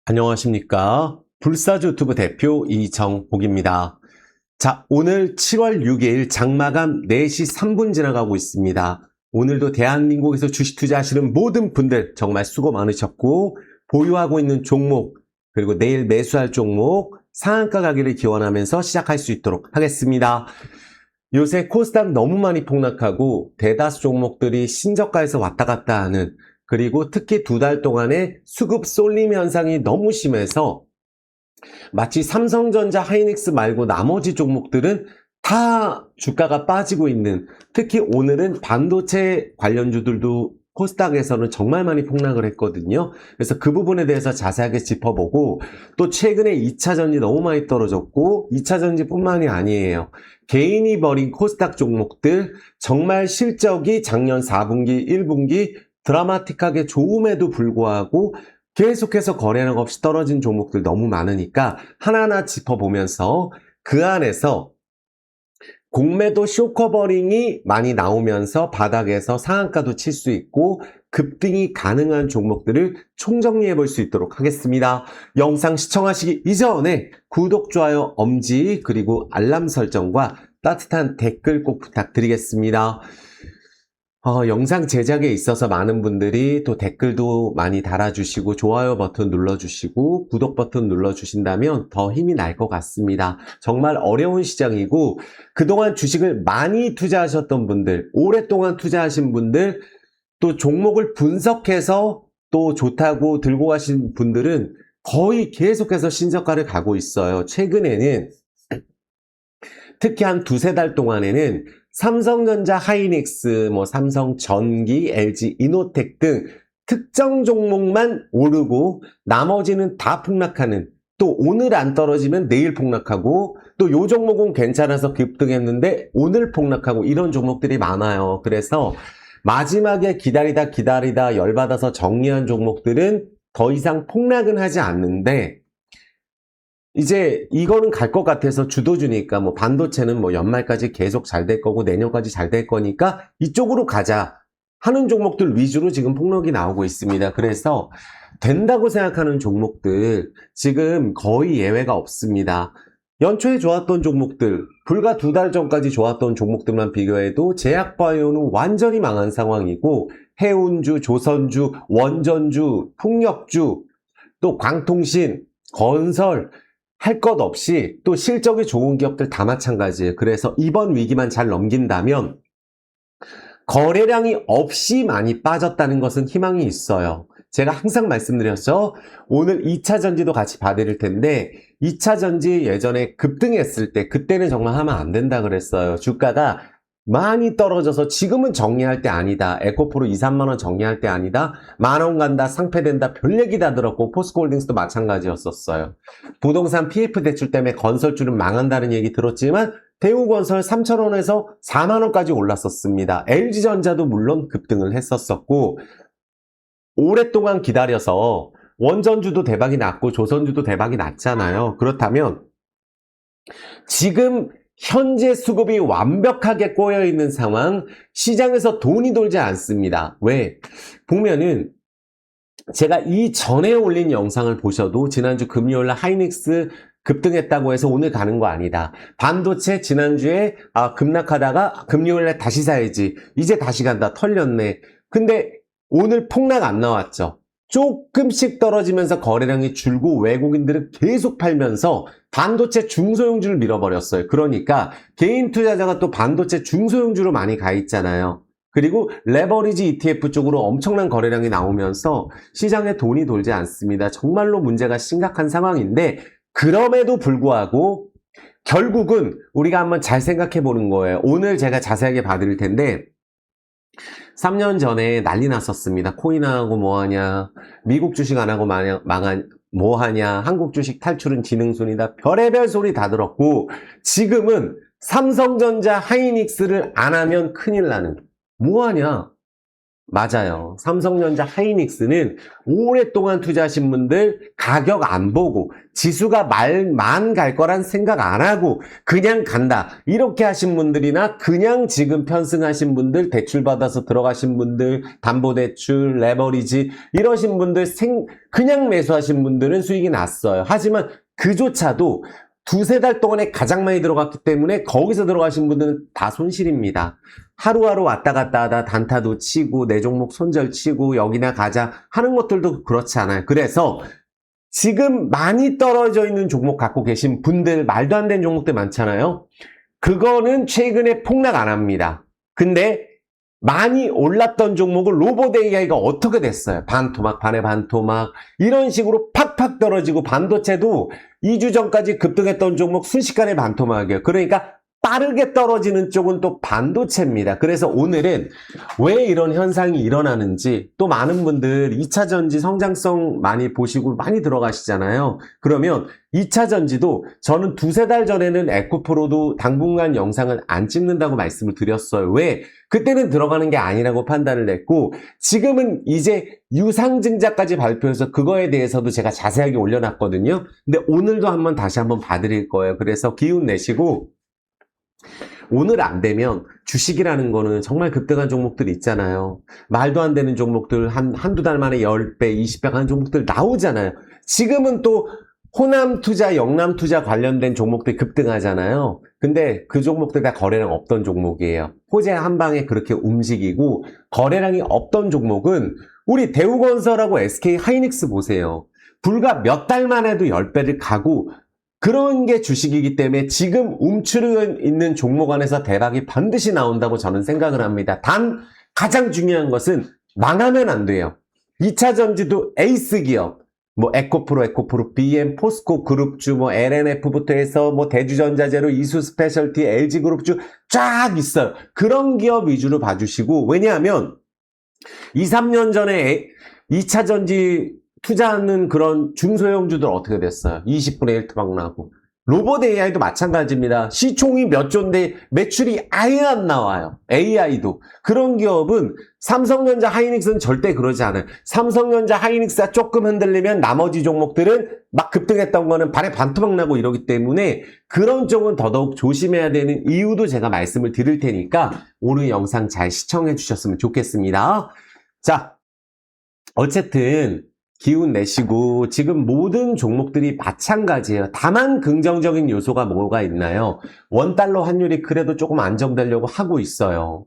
안녕하십니까. 불사조 유튜브 대표 이정복입니다. 자, 오늘 7월 6일 장마감 4시 3분 지나가고 있습니다. 오늘도 대한민국에서 주식 투자하시는 모든 분들 정말 수고 많으셨고, 보유하고 있는 종목, 그리고 내일 매수할 종목, 상한가 가기를 기원하면서 시작할 수 있도록 하겠습니다. 요새 코스닥 너무 많이 폭락하고 대다수 종목들이 신저가에서 왔다 갔다 하는, 그리고 특히 2달 동안에 수급 쏠림 현상이 너무 심해서 마치 삼성전자, 하이닉스 말고 나머지 종목들은 다 주가가 빠지고 있는, 특히 오늘은 반도체 관련주들도 코스닥에서는 정말 많이 폭락을 했거든요. 그래서 그 부분에 대해서 자세하게 짚어보고, 또 최근에 2차전지 너무 많이 떨어졌고 2차전지뿐만이 아니에요. 개인이 벌인 코스닥 종목들 정말 실적이 작년 4분기, 1분기 드라마틱하게 좋음에도 불구하고 계속해서 거래량 없이 떨어진 종목들 너무 많으니까 하나하나 짚어보면서 그 안에서 공매도 쇼커버링이 많이 나오면서 바닥에서 상한가도 칠 수 있고 급등이 가능한 종목들을 총정리해 볼 수 있도록 하겠습니다. 영상 시청하시기 이전에 구독, 좋아요, 엄지, 그리고 알람 설정과 따뜻한 댓글 꼭 부탁드리겠습니다. 영상 제작에 있어서 많은 분들이 또 댓글도 많이 달아주시고 좋아요 버튼 눌러주시고 구독 버튼 눌러주신다면 더 힘이 날 것 같습니다. 정말 어려운 시장이고 그동안 주식을 많이 투자하셨던 분들, 오랫동안 투자하신 분들, 또 종목을 분석해서 또 좋다고 들고 가신 분들은 거의 계속해서 신저가를 가고 있어요. 최근에는 특히 한 두세 달 동안에는 삼성전자, 하이닉스, 삼성전기, LG, 이노텍 등 특정 종목만 오르고 나머지는 다 폭락하는, 또 오늘 안 떨어지면 내일 폭락하고 또 요 종목은 괜찮아서 급등했는데 오늘 폭락하고 이런 종목들이 많아요. 그래서 마지막에 기다리다 열받아서 정리한 종목들은 더 이상 폭락은 하지 않는데 이제 이거는 갈 것 같아서 주도주니까 반도체는 연말까지 계속 잘 될 거고 내년까지 잘 될 거니까 이쪽으로 가자 하는 종목들 위주로 지금 폭락이 나오고 있습니다. 그래서 된다고 생각하는 종목들 지금 거의 예외가 없습니다. 연초에 좋았던 종목들, 불과 2달 전까지 좋았던 종목들만 비교해도 제약바이오는 완전히 망한 상황이고 해운주, 조선주, 원전주, 풍력주, 또 광통신, 건설 할 것 없이 또 실적이 좋은 기업들 다 마찬가지예요. 그래서 이번 위기만 잘 넘긴다면 거래량이 없이 많이 빠졌다는 것은 희망이 있어요. 제가 항상 말씀드렸죠. 오늘 2차전지도 같이 봐드릴 텐데 2차전지 예전에 급등했을 때 그때는 정말 하면 안 된다 그랬어요. 주가가 많이 떨어져서 지금은 정리할 때 아니다. 에코프로 2, 3만 원 정리할 때 아니다. 10,000원 간다, 상패된다, 별 얘기 다 들었고 포스코홀딩스도 마찬가지였었어요. 부동산 PF 대출 때문에 건설주는 망한다는 얘기 들었지만 대우건설 3,000원에서 4만 원까지 올랐었습니다. LG전자도 물론 급등을 했었었고 오랫동안 기다려서 원전주도 대박이 났고 조선주도 대박이 났잖아요. 그렇다면 지금 현재 수급이 완벽하게 꼬여있는 상황, 시장에서 돈이 돌지 않습니다. 왜? 보면은 제가 이전에 올린 영상을 보셔도 지난주 금요일날 하이닉스 급등했다고 해서 오늘 가는 거 아니다. 반도체 지난주에 급락하다가 금요일날 다시 사야지. 이제 다시 간다. 털렸네. 근데 오늘 폭락 안 나왔죠. 조금씩 떨어지면서 거래량이 줄고 외국인들은 계속 팔면서 반도체 중소형주를 밀어버렸어요. 그러니까 개인 투자자가 또 반도체 중소형주로 많이 가 있잖아요. 그리고 레버리지 ETF 쪽으로 엄청난 거래량이 나오면서 시장에 돈이 돌지 않습니다. 정말로 문제가 심각한 상황인데 그럼에도 불구하고 결국은 우리가 한번 잘 생각해 보는 거예요. 오늘 제가 자세하게 봐드릴 텐데 3년 전에 난리 났었습니다. 코인 안 하고 뭐하냐, 미국 주식 안 하고 뭐하냐, 한국 주식 탈출은 지능손이다, 별의별 소리 다 들었고 지금은 삼성전자, 하이닉스를 안 하면 큰일 나는, 뭐하냐, 맞아요. 삼성전자 하이닉스는 오랫동안 투자하신 분들 가격 안 보고 지수가 말만 갈 거란 생각 안 하고 그냥 간다. 이렇게 하신 분들이나 그냥 지금 편승하신 분들, 대출 받아서 들어가신 분들, 담보대출, 레버리지 이러신 분들 그냥 매수하신 분들은 수익이 났어요. 하지만 그조차도 두세 달 동안에 가장 많이 들어갔기 때문에 거기서 들어가신 분들은 다 손실입니다. 하루하루 왔다 갔다 하다 단타도 치고 내 종목 손절 치고 여기나 가자 하는 것들도 그렇지 않아요. 그래서 지금 많이 떨어져 있는 종목 갖고 계신 분들 말도 안 되는 종목들 많잖아요. 그거는 최근에 폭락 안 합니다. 근데 많이 올랐던 종목을 로봇 AI가 어떻게 됐어요? 반토막, 반의 반토막 이런 식으로 팍팍 떨어지고 반도체도 2주 전까지 급등했던 종목 순식간에 반토막이에요. 그러니까 빠르게 떨어지는 쪽은 또 반도체입니다. 그래서 오늘은 왜 이런 현상이 일어나는지 또 많은 분들 2차 전지 성장성 많이 보시고 많이 들어가시잖아요. 그러면 2차 전지도 저는 두세 달 전에는 에코프로도 당분간 영상을 안 찍는다고 말씀을 드렸어요. 왜? 그때는 들어가는 게 아니라고 판단을 했고 지금은 이제 유상증자까지 발표해서 그거에 대해서도 제가 자세하게 올려놨거든요. 근데 오늘도 다시 한번 봐드릴 거예요. 그래서 기운 내시고 오늘 안 되면 주식이라는 거는 정말 급등한 종목들 있잖아요. 말도 안 되는 종목들 한두 달 만에 10배, 20배 가는 종목들 나오잖아요. 지금은 또 호남투자, 영남투자 관련된 종목들 급등하잖아요. 근데 그 종목들 다 거래량 없던 종목이에요. 호재 한 방에 그렇게 움직이고 거래량이 없던 종목은 우리 대우건설하고 SK 하이닉스 보세요. 불과 몇 달만 해도 10배를 가고 그런 게 주식이기 때문에 지금 움츠려 있는 종목 안에서 대박이 반드시 나온다고 저는 생각을 합니다. 단 가장 중요한 것은 망하면 안 돼요. 2차 전지도 에이스 기업, 에코프로, BM, 포스코 그룹주, LNF부터 해서 대주전자재로 이수 스페셜티, LG 그룹주 쫙 있어요. 그런 기업 위주로 봐주시고 왜냐하면 2, 3년 전에 2차 전지 투자하는 그런 중소형주들 어떻게 됐어요? 20분의 1 투박 나고. 로봇 AI도 마찬가지입니다. 시총이 몇 조인데 매출이 아예 안 나와요. AI도. 그런 기업은 삼성전자 하이닉스는 절대 그러지 않아요. 삼성전자 하이닉스가 조금 흔들리면 나머지 종목들은 막 급등했던 거는 반에 반토막 나고 이러기 때문에 그런 쪽은 더더욱 조심해야 되는 이유도 제가 말씀을 드릴 테니까 오늘 영상 잘 시청해 주셨으면 좋겠습니다. 자, 어쨌든 기운 내시고 지금 모든 종목들이 마찬가지예요. 다만 긍정적인 요소가 뭐가 있나요? 원달러 환율이 그래도 조금 안정되려고 하고 있어요.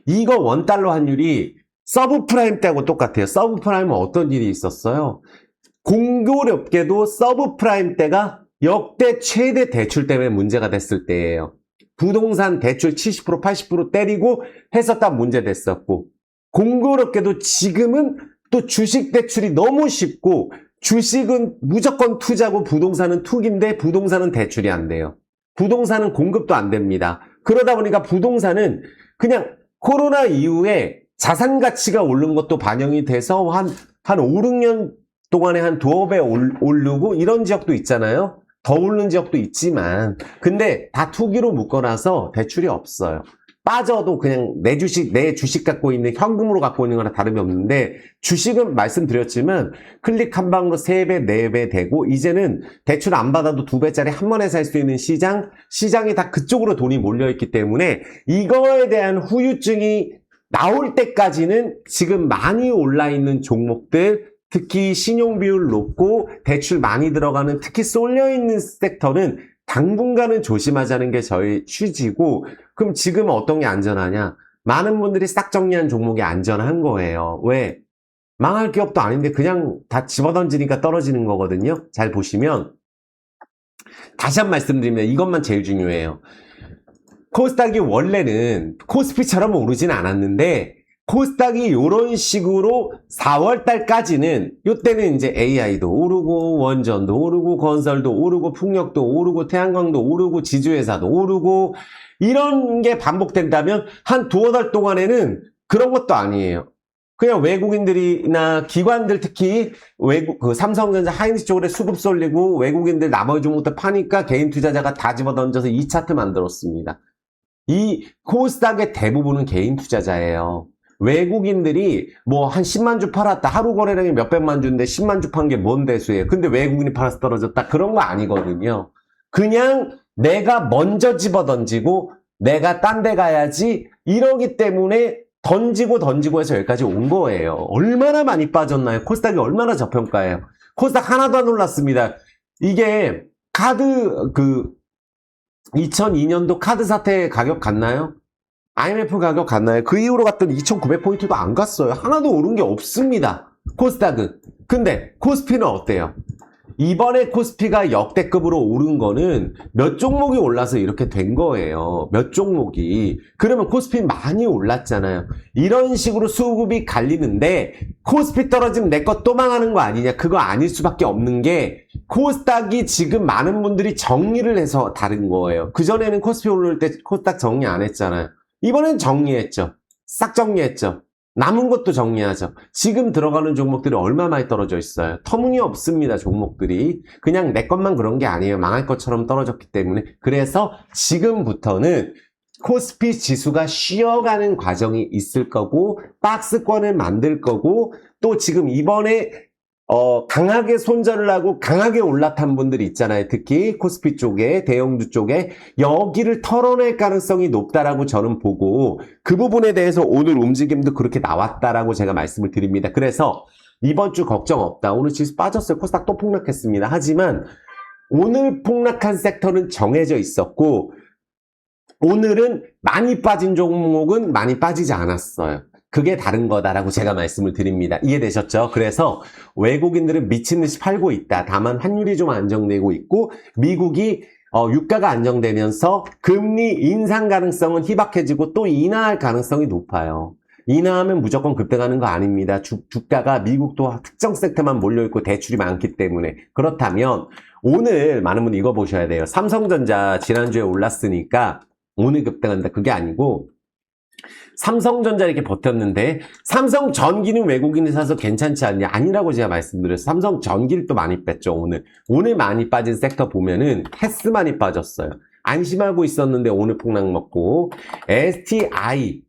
이거 원달러 환율이 서브프라임 때하고 똑같아요. 서브프라임은 어떤 일이 있었어요? 공교롭게도 서브프라임 때가 역대 최대 대출 때문에 문제가 됐을 때예요. 부동산 대출 70%, 80% 때리고 했었다 문제 됐었고 공교롭게도 지금은 또 주식 대출이 너무 쉽고 주식은 무조건 투자고 부동산은 투기인데 부동산은 대출이 안 돼요. 부동산은 공급도 안 됩니다. 그러다 보니까 부동산은 그냥 코로나 이후에 자산 가치가 오른 것도 반영이 돼서 한 5, 6년 동안에 한 두어 배 오르고 이런 지역도 있잖아요. 더 오른 지역도 있지만 근데 다 투기로 묶어놔서 대출이 없어요. 빠져도 그냥 내 주식 갖고 있는 현금으로 갖고 있는 거랑 다름이 없는데 주식은 말씀드렸지만 클릭 한 방으로 3배, 4배 되고 이제는 대출 안 받아도 2배짜리 한 번에 살 수 있는 시장이 다 그쪽으로 돈이 몰려있기 때문에 이거에 대한 후유증이 나올 때까지는 지금 많이 올라있는 종목들 특히 신용비율 높고 대출 많이 들어가는 특히 쏠려있는 섹터는 당분간은 조심하자는 게 저희 취지고 그럼 지금 어떤 게 안전하냐? 많은 분들이 싹 정리한 종목이 안전한 거예요. 왜? 망할 기업도 아닌데 그냥 다 집어던지니까 떨어지는 거거든요. 잘 보시면 다시 한 말씀드립니다. 이것만 제일 중요해요. 코스닥이 원래는 코스피처럼 오르진 않았는데 코스닥이 이런 식으로 4월달까지는 이때는 이제 AI도 오르고 원전도 오르고 건설도 오르고 풍력도 오르고 태양광도 오르고 지주회사도 오르고 이런 게 반복된다면 한 두어 달 동안에는 그런 것도 아니에요. 그냥 외국인들이나 기관들 특히 삼성전자 하이닉스 쪽으로 수급 쏠리고 외국인들 나머지 종목들 파니까 개인 투자자가 다 집어던져서 이 차트 만들었습니다. 이 코스닥의 대부분은 개인 투자자예요. 외국인들이 뭐 한 10만 주 팔았다. 하루 거래량이 몇백만 주인데 10만 주 판 게 뭔 대수예요. 근데 외국인이 팔아서 떨어졌다. 그런 거 아니거든요. 그냥 내가 먼저 집어 던지고 내가 딴 데 가야지 이러기 때문에 던지고 해서 여기까지 온 거예요. 얼마나 많이 빠졌나요? 코스닥이 얼마나 저평가예요? 코스닥 하나도 안 올랐습니다. 이게 2002년도 카드 사태 가격 갔나요? IMF 가격 갔나요? 그 이후로 갔던 2900포인트도 안 갔어요. 하나도 오른 게 없습니다. 코스닥은. 근데 코스피는 어때요? 이번에 코스피가 역대급으로 오른 거는 몇 종목이 올라서 이렇게 된 거예요. 몇 종목이. 그러면 코스피 많이 올랐잖아요. 이런 식으로 수급이 갈리는데 코스피 떨어지면 내 거 또 망하는 거 아니냐. 그거 아닐 수밖에 없는 게 코스닥이 지금 많은 분들이 정리를 해서 다른 거예요. 그전에는 코스피 오를 때 코스닥 정리 안 했잖아요. 이번엔 정리했죠. 싹 정리했죠. 남은 것도 정리하죠. 지금 들어가는 종목들이 얼마 많이 떨어져 있어요. 터무니없습니다. 종목들이. 그냥 내 것만 그런 게 아니에요. 망할 것처럼 떨어졌기 때문에. 그래서 지금부터는 코스피 지수가 쉬어가는 과정이 있을 거고 박스권을 만들 거고 또 지금 이번에 강하게 손절을 하고 강하게 올라탄 분들이 있잖아요. 특히 코스피 쪽에, 대형주 쪽에 여기를 털어낼 가능성이 높다라고 저는 보고 그 부분에 대해서 오늘 움직임도 그렇게 나왔다라고 제가 말씀을 드립니다. 그래서 이번 주 걱정 없다. 오늘 지수 빠졌어요. 코스닥 또 폭락했습니다. 하지만 오늘 폭락한 섹터는 정해져 있었고 오늘은 많이 빠진 종목은 많이 빠지지 않았어요. 그게 다른 거다라고 제가 말씀을 드립니다. 이해되셨죠? 그래서 외국인들은 미친 듯이 팔고 있다. 다만 환율이 좀 안정되고 있고 미국이 유가가 안정되면서 금리 인상 가능성은 희박해지고 또 인하할 가능성이 높아요. 인하하면 무조건 급등하는 거 아닙니다. 주가가 미국도 특정 섹터만 몰려있고 대출이 많기 때문에. 그렇다면 오늘 많은 분이 이거 보셔야 돼요. 삼성전자 지난주에 올랐으니까 오늘 급등한다. 그게 아니고 삼성전자 이렇게 버텼는데 삼성전기는 외국인이 사서 괜찮지 않냐? 아니라고 제가 말씀드렸어요. 삼성전기를 또 많이 뺐죠. 오늘 많이 빠진 섹터 보면은 캐스 많이 빠졌어요. 안심하고 있었는데 오늘 폭락 먹고 STI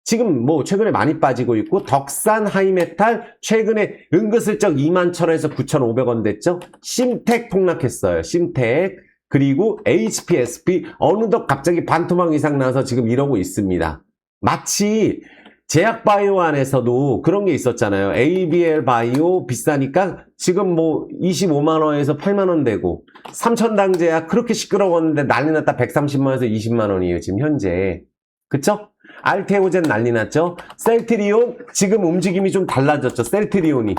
지금 뭐 최근에 많이 빠지고 있고 덕산 하이메탈 최근에 은근슬쩍 21,000원에서 9,500원 됐죠. 심텍 폭락했어요. 심텍 그리고 HPSP 어느덧 갑자기 반토막 이상 나서 지금 이러고 있습니다. 마치 제약바이오 안에서도 그런 게 있었잖아요. ABL 바이오 비싸니까 지금 뭐 25만원에서 8만원 되고 삼천당제약 그렇게 시끄러웠는데 난리 났다 130만원에서 20만원이에요. 지금 현재. 그쵸? 알테오젠 난리 났죠? 셀트리온 지금 움직임이 좀 달라졌죠. 셀트리온이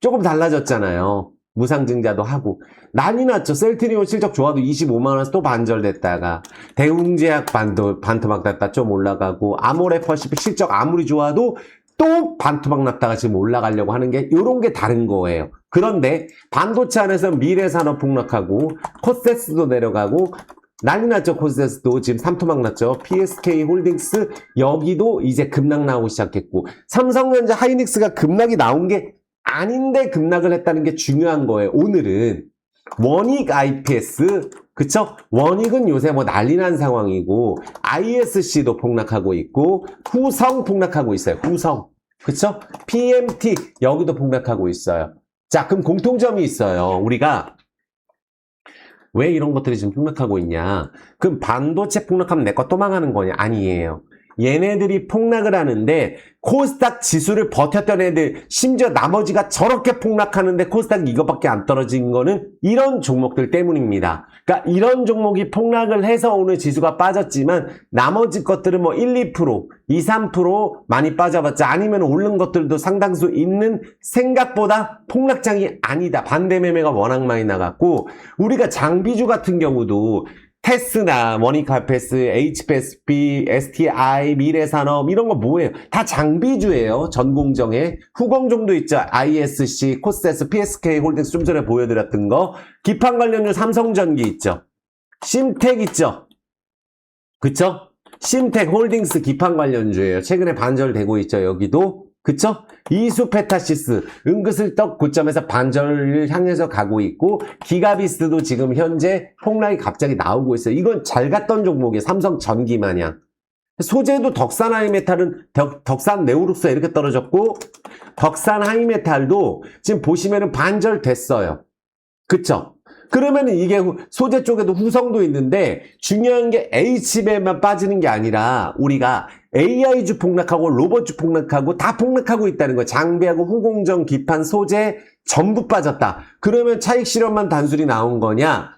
조금 달라졌잖아요. 무상증자도 하고 난리 났죠. 셀트리온 실적 좋아도 25만원에서 또 반절됐다가 대웅제약 반토막 났다 좀 올라가고 아모레퍼시픽 실적 아무리 좋아도 또 반토막 났다가 지금 올라가려고 하는 게 이런 게 다른 거예요. 그런데 반도체 안에서 미래산업 폭락하고 코세스도 내려가고 난리 났죠. 코세스도 지금 삼토막 났죠. PSK 홀딩스 여기도 이제 급락 나오기 시작했고 삼성전자 하이닉스가 급락이 나온 게 아닌데 급락을 했다는 게 중요한 거예요. 오늘은 원익 IPS 그쵸? 원익은 요새 뭐 난리 난 상황이고 ISC도 폭락하고 있고 후성 폭락하고 있어요. 후성 그쵸? PMT 여기도 폭락하고 있어요. 자 그럼 공통점이 있어요. 우리가 왜 이런 것들이 지금 폭락하고 있냐? 그럼 반도체 폭락하면 내 거 또 망하는 거냐? 아니에요. 얘네들이 폭락을 하는데 코스닥 지수를 버텼던 애들 심지어 나머지가 저렇게 폭락하는데 코스닥이 이것밖에 안 떨어진 거는 이런 종목들 때문입니다. 그러니까 이런 종목이 폭락을 해서 오늘 지수가 빠졌지만 나머지 것들은 뭐 1, 2%, 2, 3% 많이 빠져봤자 아니면 오른 것들도 상당수 있는 생각보다 폭락장이 아니다. 반대 매매가 워낙 많이 나갔고 우리가 장비주 같은 경우도 테스나, 원익카페스, HPSP, STI, 미래산업 이런 거 뭐예요? 다 장비주예요. 전공정에. 후공정도 있죠. ISC, 코세스, PSK 홀딩스 좀 전에 보여드렸던 거. 기판 관련주 삼성전기 있죠. 심텍 있죠. 그쵸? 심텍 홀딩스 기판 관련주예요. 최근에 반절되고 있죠. 여기도. 그쵸? 이수페타시스 은근슬쩍 고점에서 반절을 향해서 가고 있고 기가비스도 지금 현재 폭락이 갑자기 나오고 있어요. 이건 잘 갔던 종목이에요. 삼성전기 마냥. 소재도 덕산 하이메탈은 덕산 네오룩스 이렇게 떨어졌고 덕산 하이메탈도 지금 보시면은 반절됐어요. 그쵸? 그러면은 이게 소재 쪽에도 후성도 있는데 중요한 게 H배만 빠지는 게 아니라 우리가 AI주 폭락하고 로봇주 폭락하고 다 폭락하고 있다는 거예요. 장비하고 후공정, 기판, 소재 전부 빠졌다. 그러면 차익 실현만 단순히 나온 거냐?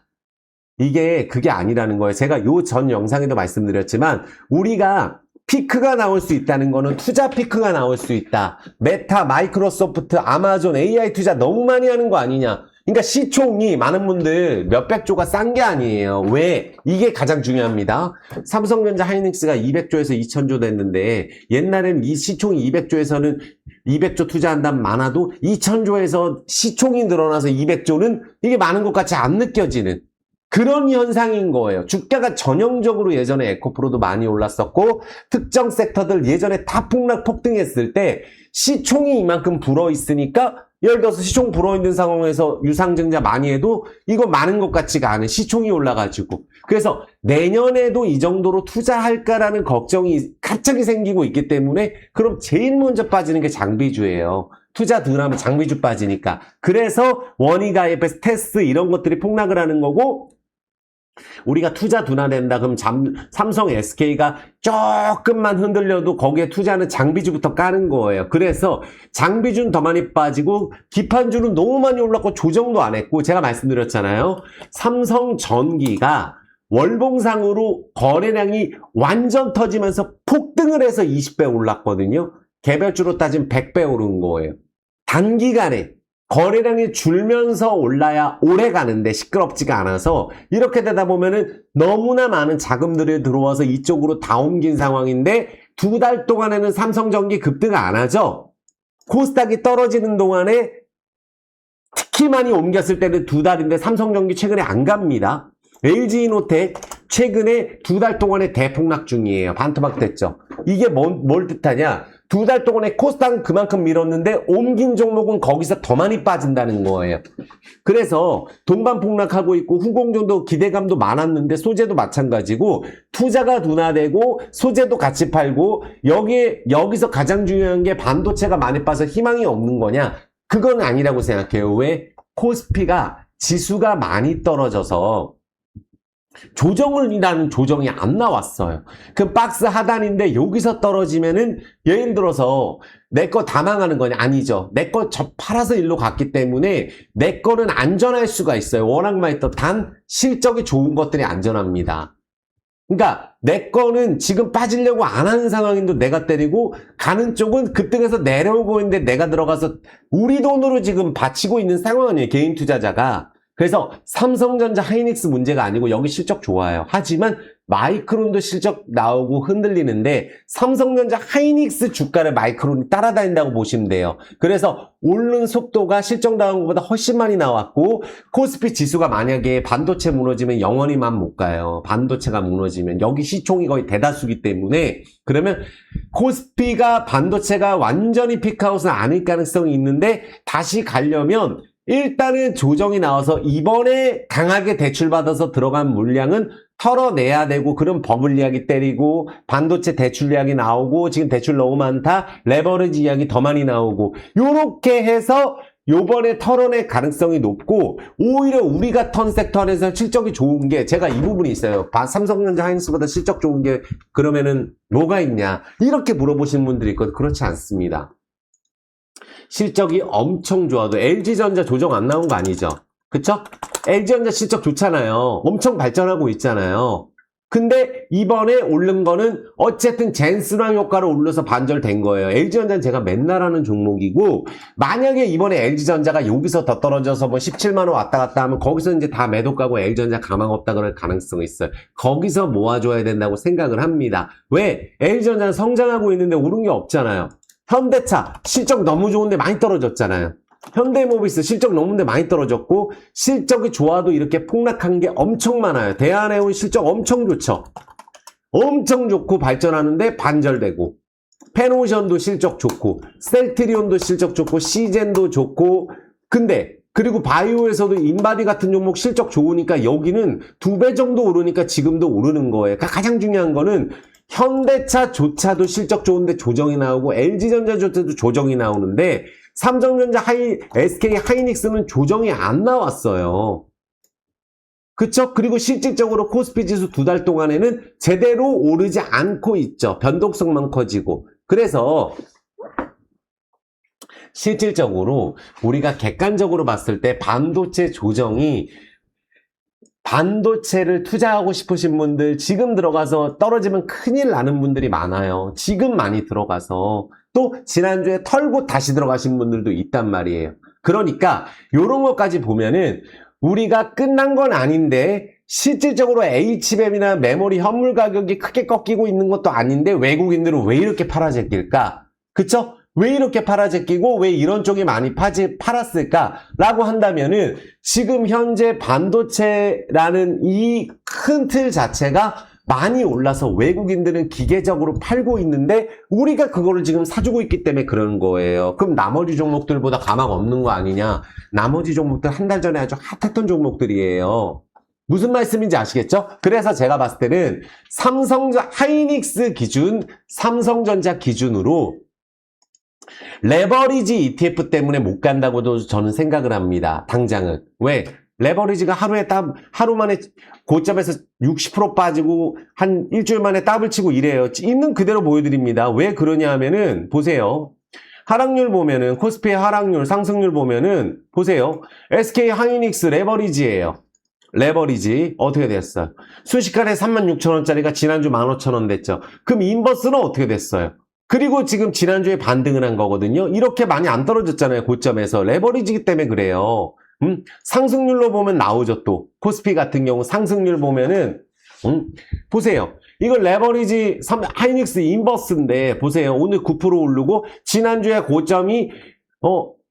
그게 아니라는 거예요. 제가 요 전 영상에도 말씀드렸지만 우리가 피크가 나올 수 있다는 거는 투자 피크가 나올 수 있다. 메타, 마이크로소프트, 아마존, AI 투자 너무 많이 하는 거 아니냐. 그러니까 시총이 많은 분들 몇백 조가 싼 게 아니에요. 왜? 이게 가장 중요합니다. 삼성전자 하이닉스가 200조에서 2000조 됐는데 옛날에는 이 시총이 200조에서는 200조 투자한다면 많아도 2000조에서 시총이 늘어나서 200조는 이게 많은 것 같이 안 느껴지는 그런 현상인 거예요. 주가가 전형적으로 예전에 에코프로도 많이 올랐었고 특정 섹터들 예전에 다 폭등했을 때 시총이 이만큼 불어있으니까 예를 들어서 시총 불어있는 상황에서 유상증자 많이 해도 이거 많은 것 같지가 않은 시총이 올라가지고 그래서 내년에도 이 정도로 투자할까라는 걱정이 갑자기 생기고 있기 때문에 그럼 제일 먼저 빠지는 게 장비주예요. 투자 덜하면 장비주 빠지니까. 그래서 원희가 FS, 테스 이런 것들이 폭락을 하는 거고 우리가 투자 둔화된다 그럼 삼성 SK가 조금만 흔들려도 거기에 투자하는 장비주부터 까는 거예요. 그래서 장비주는 더 많이 빠지고 기판주는 너무 많이 올랐고 조정도 안 했고 제가 말씀드렸잖아요. 삼성전기가 월봉상으로 거래량이 완전 터지면서 폭등을 해서 20배 올랐거든요. 개별주로 따지면 100배 오른 거예요. 단기간에 거래량이 줄면서 올라야 오래 가는데 시끄럽지가 않아서 이렇게 되다 보면은 너무나 많은 자금들이 들어와서 이쪽으로 다 옮긴 상황인데 2달 동안에는 삼성전기 급등 안 하죠. 코스닥이 떨어지는 동안에 특히 많이 옮겼을 때는 2달인데 삼성전기 최근에 안 갑니다. LG이노텍 최근에 2달 동안에 대폭락 중이에요. 반토막 됐죠. 이게 뭘 뜻하냐? 2달 동안에 코스닥은 그만큼 밀었는데 옮긴 종목은 거기서 더 많이 빠진다는 거예요. 그래서 동반 폭락하고 있고 후공정도 기대감도 많았는데 소재도 마찬가지고 투자가 둔화되고 소재도 같이 팔고 여기서 가장 중요한 게 반도체가 많이 빠서 희망이 없는 거냐? 그건 아니라고 생각해요. 왜? 코스피가 지수가 많이 떨어져서 조정이라는 조정이 안 나왔어요. 그 박스 하단인데 여기서 떨어지면은 예를 들어서 내 거 다 망하는 거냐? 아니죠. 내 거 팔아서 일로 갔기 때문에 내 거는 안전할 수가 있어요. 워낙 많이 단 실적이 좋은 것들이 안전합니다. 그러니까 내 거는 지금 빠지려고 안 하는 상황인데 내가 때리고 가는 쪽은 급등해서 내려오고 있는데 내가 들어가서 우리 돈으로 지금 바치고 있는 상황이에요. 개인 투자자가. 그래서 삼성전자 하이닉스 문제가 아니고 여기 실적 좋아요. 하지만 마이크론도 실적 나오고 흔들리는데 삼성전자 하이닉스 주가를 마이크론이 따라다닌다고 보시면 돼요. 그래서 오른 속도가 실적 나온 것보다 훨씬 많이 나왔고 코스피 지수가 만약에 반도체 무너지면 영원히만 못 가요. 반도체가 무너지면 여기 시총이 거의 대다수기 때문에 그러면 코스피가 반도체가 완전히 피크아웃은 아닐 가능성이 있는데 다시 가려면 일단은 조정이 나와서 이번에 강하게 대출받아서 들어간 물량은 털어내야 되고 그런 버블 이야기 때리고 반도체 대출 이야기 나오고 지금 대출 너무 많다 레버리지 이야기 더 많이 나오고 요렇게 해서 요번에 털어낼 가능성이 높고 오히려 우리가 턴 섹터 안에서 실적이 좋은 게 제가 이 부분이 있어요. 삼성전자 하이닉스보다 실적 좋은 게 그러면은 뭐가 있냐 이렇게 물어보시는 분들이 있거든요. 그렇지 않습니다. 실적이 엄청 좋아도 LG전자 조정 안 나온 거 아니죠? 그쵸? LG전자 실적 좋잖아요. 엄청 발전하고 있잖아요. 근데 이번에 오른 거는 어쨌든 젠스랑 효과로 올려서 반절된 거예요. LG전자는 제가 맨날 하는 종목이고 만약에 이번에 LG전자가 여기서 더 떨어져서 뭐 17만원 왔다 갔다 하면 거기서 이제 다 매도 가고 LG전자 가망 없다 그럴 가능성이 있어요. 거기서 모아줘야 된다고 생각을 합니다. 왜? LG전자는 성장하고 있는데 오른 게 없잖아요. 현대차 실적 너무 좋은데 많이 떨어졌잖아요. 현대모비스 실적 너무 많이 떨어졌고 실적이 좋아도 이렇게 폭락한 게 엄청 많아요. 대한해운 실적 엄청 좋죠. 엄청 좋고 발전하는데 반절되고 페노션도 실적 좋고 셀트리온도 실적 좋고 시젠도 좋고 근데 그리고 바이오에서도 인바디 같은 종목 실적 좋으니까 여기는 2배 정도 오르니까 지금도 오르는 거예요. 그러니까 가장 중요한 거는 현대차조차도 실적 좋은데 조정이 나오고 LG전자조차도 조정이 나오는데 삼성전자, SK 하이닉스는 조정이 안 나왔어요. 그쵸? 그리고 실질적으로 코스피 지수 2달 동안에는 제대로 오르지 않고 있죠. 변동성만 커지고. 그래서 실질적으로 우리가 객관적으로 봤을 때 반도체 조정이 반도체를 투자하고 싶으신 분들 지금 들어가서 떨어지면 큰일 나는 분들이 많아요. 지금 많이 들어가서 또 지난주에 털고 다시 들어가신 분들도 있단 말이에요. 그러니까 이런 것까지 보면은 우리가 끝난 건 아닌데 실질적으로 H뱀이나 메모리 현물 가격이 크게 꺾이고 있는 것도 아닌데 외국인들은 왜 이렇게 팔아제낄까? 그쵸? 왜 이렇게 팔아제끼고 왜 이런 쪽이 많이 팔았을까? 라고 한다면은 지금 현재 반도체라는 이 큰 틀 자체가 많이 올라서 외국인들은 기계적으로 팔고 있는데 우리가 그거를 지금 사주고 있기 때문에 그런 거예요. 그럼 나머지 종목들보다 가망 없는 거 아니냐? 나머지 종목들 한 달 전에 아주 핫했던 종목들이에요. 무슨 말씀인지 아시겠죠? 그래서 제가 봤을 때는 하이닉스 기준, 삼성전자 기준으로 레버리지 ETF 때문에 못 간다고도 저는 생각을 합니다. 당장은. 왜? 레버리지가 하루 만에 고점에서 60% 빠지고 한 일주일 만에 더블 치고 이래요. 있는 그대로 보여드립니다. 왜 그러냐 하면은 보세요. 하락률 보면은 코스피의 하락률, 상승률 보면은 보세요. SK 하이닉스 레버리지예요. 레버리지 어떻게 됐어요? 순식간에 36,000원짜리가 지난주 15,000원 됐죠. 그럼 인버스는 어떻게 됐어요? 그리고 지금 지난주에 반등을 한 거거든요. 이렇게 많이 안 떨어졌잖아요. 고점에서. 레버리지기 때문에 그래요. 상승률로 보면 나오죠. 또 코스피 같은 경우 상승률 보면은 보세요. 이거 레버리지 하이닉스 인버스인데 보세요. 오늘 9% 오르고 지난주에 고점이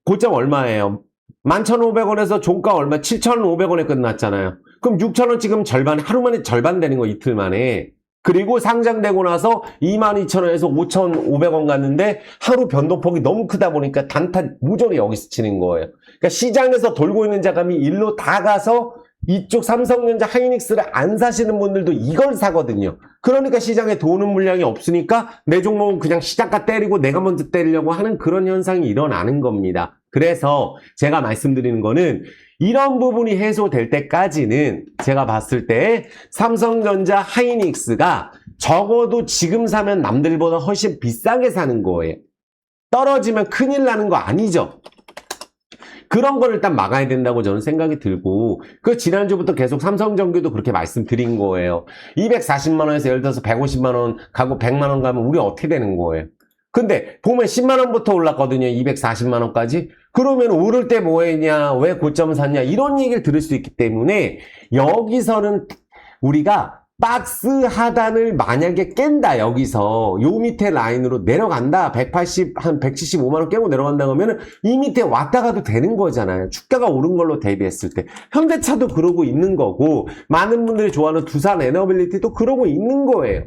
고점 얼마예요? 11,500원에서 종가 얼마? 7,500원에 끝났잖아요. 그럼 6,000원 지금 절반, 하루 만에 절반 되는 거 이틀 만에. 그리고 상장되고 나서 22,000원에서 5,500원 갔는데 하루 변동폭이 너무 크다 보니까 단타 무조리 여기서 치는 거예요. 그러니까 시장에서 돌고 있는 자금이 일로 다 가서 이쪽 삼성전자 하이닉스를 안 사시는 분들도 이걸 사거든요. 그러니까 시장에 도는 물량이 없으니까 내 종목은 그냥 시장가 때리고 내가 먼저 때리려고 하는 그런 현상이 일어나는 겁니다. 그래서 제가 말씀드리는 거는 이런 부분이 해소될 때까지는 제가 봤을 때 삼성전자 하이닉스가 적어도 지금 사면 남들보다 훨씬 비싸게 사는 거예요. 떨어지면 큰일 나는 거 아니죠. 그런 걸 일단 막아야 된다고 저는 생각이 들고 그 지난주부터 계속 삼성전기도 그렇게 말씀드린 거예요. 240만 원에서 예를 들어서 150만 원 가고 100만 원 가면 우리 어떻게 되는 거예요? 근데 보면 10만 원부터 올랐거든요. 240만 원까지. 그러면 오를 때 뭐 했냐? 왜 고점 샀냐? 이런 얘기를 들을 수 있기 때문에 여기서는 우리가 박스 하단을 만약에 깬다. 여기서 요 밑에 라인으로 내려간다. 180, 한 175만 원 깨고 내려간다 그러면 이 밑에 왔다 가도 되는 거잖아요. 주가가 오른 걸로 대비했을 때. 현대차도 그러고 있는 거고 많은 분들이 좋아하는 두산 에너빌리티도 그러고 있는 거예요.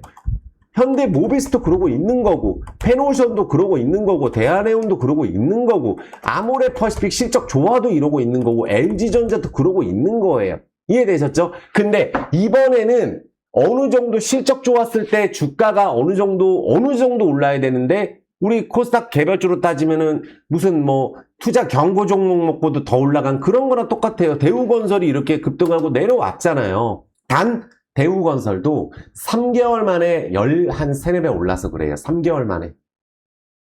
현대 모비스도 그러고 있는 거고 페노션도 그러고 있는 거고 대한해운도 그러고 있는 거고 아모레 퍼시픽 실적 좋아도 이러고 있는 거고 LG전자도 그러고 있는 거예요. 이해되셨죠? 근데 이번에는 어느 정도 실적 좋았을 때 주가가 어느 정도 올라야 되는데 우리 코스닥 개별주로 따지면은 무슨 뭐 투자 경고 종목 먹고도 더 올라간 그런 거랑 똑같아요. 대우건설이 이렇게 급등하고 내려왔잖아요. 단 대우건설도 3개월 만에 한 3, 4배 올라서 그래요. 3개월 만에.